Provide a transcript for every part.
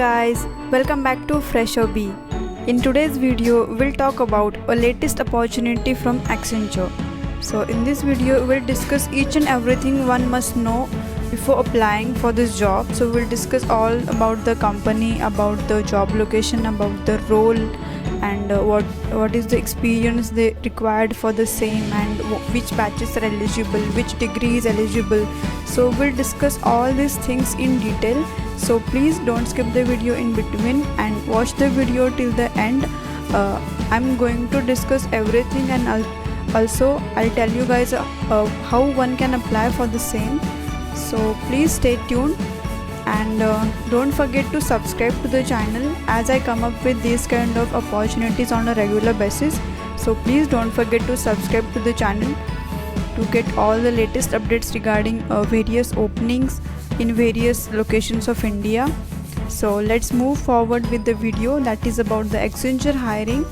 guys, welcome back to Fresher Bee. In today's video, we'll talk about a latest opportunity from Accenture. So in this video, we'll discuss each and everything one must know before applying for this job. So we'll discuss all about the company, about the job location, about the role, and what is the experience they required for the same, and which batches are eligible, which degree is eligible. So we'll discuss all these things in detail. So please don't skip the video in between and watch the video till the end. I'm going to discuss everything, and also I'll tell you guys how one can apply for the same. So please stay tuned, and don't forget to subscribe to the channel as I come up with these kind of opportunities on a regular basis. So please don't forget to subscribe to the channel to get all the latest updates regarding various openings in various locations of India. So let's move forward with the video that is about the Accenture hiring.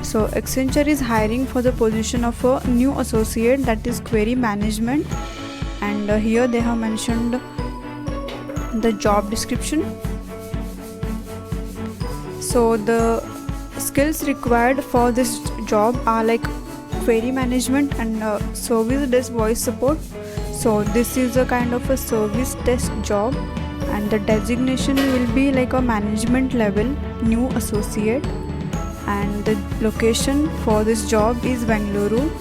So Accenture is hiring for the position of a new associate, that is query management, and here they have mentioned the job description. So the skills required for this job are like query management and service desk voice support. So this is a kind of a service desk job, and the designation will be like a management level new associate, and the location for this job is Bengaluru,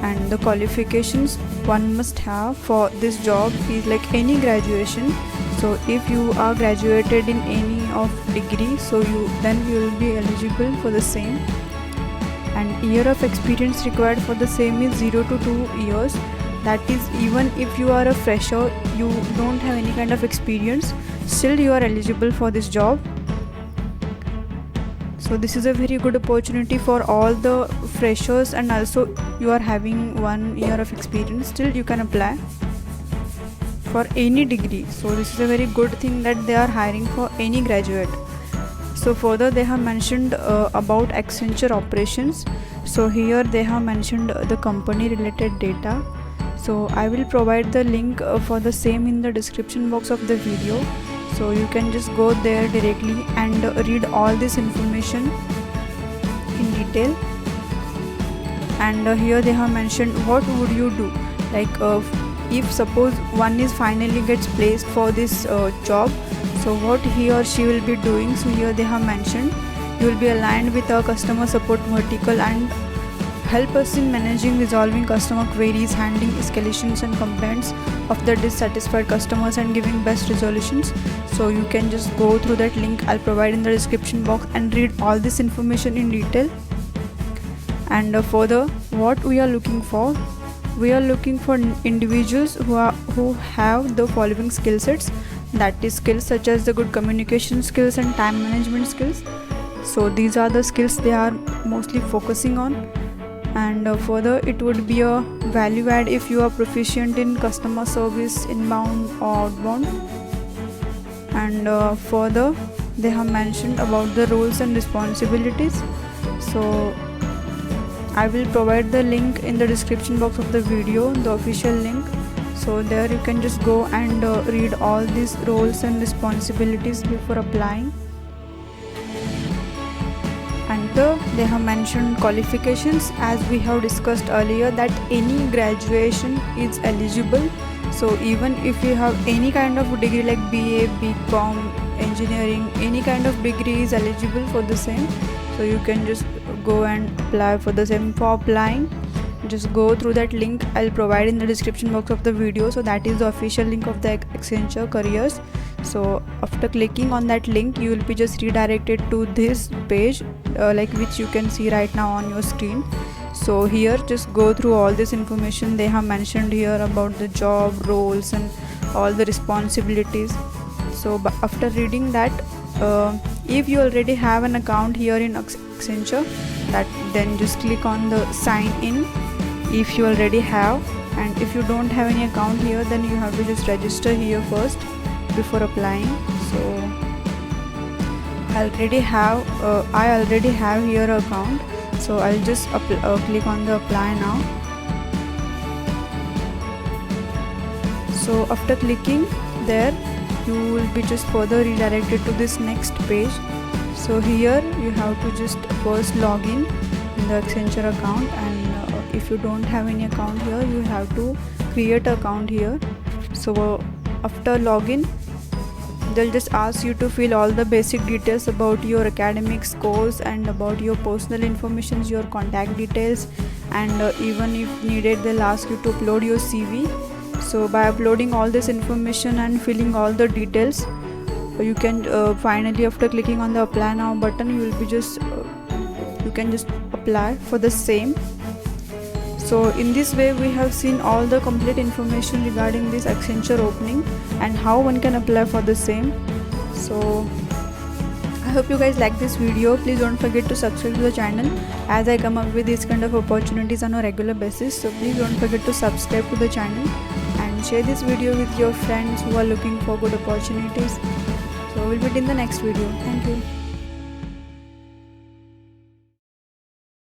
and the qualifications one must have for this job is like any graduation. So if you are graduated in any of degree, so you will be eligible for the same, and year of experience required for the same is 0 to 2 years. That is, even if you are a fresher, you don't have any kind of experience, still you are eligible for this job. So this is a very good opportunity for all the freshers, and also you are having 1 year of experience, still you can apply for any degree. So this is a very good thing that they are hiring for any graduate. So further they have mentioned about Accenture operations. So here they have mentioned the company related data. So I will provide the link for the same in the description box of the video. So you can just go there directly and read all this information in detail. And here they have mentioned what would you do, like if suppose one is finally gets placed for this job, so what he or she will be doing. So here they have mentioned you will be aligned with our customer support vertical and help us in managing, resolving customer queries, handling escalations and complaints of the dissatisfied customers, and giving best resolutions. So you can just go through that link I'll provide in the description box and read all this information in detail. And further, what we are looking for, we are looking for individuals who have the following skill sets, that is skills such as the good communication skills and time management skills. So these are the skills they are mostly focusing on. And further, it would be a value add if you are proficient in customer service, inbound or outbound. And further they have mentioned about the roles and responsibilities. So I will provide the link in the description box of the video, the official link. So there you can just go and read all these roles and responsibilities before applying. And they have mentioned qualifications, as we have discussed earlier, that any graduation is eligible. So even if you have any kind of degree like BA, BCom, engineering, any kind of degree is eligible for the same. So you can just go and apply for the same. For applying, just go through that link I'll provide in the description box of the video. So that is the official link of the Accenture careers. So after clicking on that link, you will be just redirected to this page like which you can see right now on your screen. So here just go through all this information they have mentioned here about the job roles and all the responsibilities. So after reading that, if you already have an account here in Accenture, then just click on the sign in if you already have. And if you don't have any account here, then you have to just register here first before applying. So I already have here an account, so I'll just click on the apply now. So after clicking there, you will be just further redirected to this next page. So here you have to just first log in the Accenture account, and if you don't have any account here, you have to create an account here. So after login, they'll just ask you to fill all the basic details about your academic scores and about your personal information, your contact details, and even if needed, they'll ask you to upload your CV. So by uploading all this information and filling all the details, you can finally, after clicking on the apply now button, you will be just you can just apply for the same. So in this way we have seen all the complete information regarding this Accenture opening and how one can apply for the same. So I hope you guys like this video. Please don't forget to subscribe to the channel, as I come up with this kind of opportunities on a regular basis. So please don't forget to subscribe to the channel and share this video with your friends who are looking for good opportunities. So we'll meet in the next video. Thank you.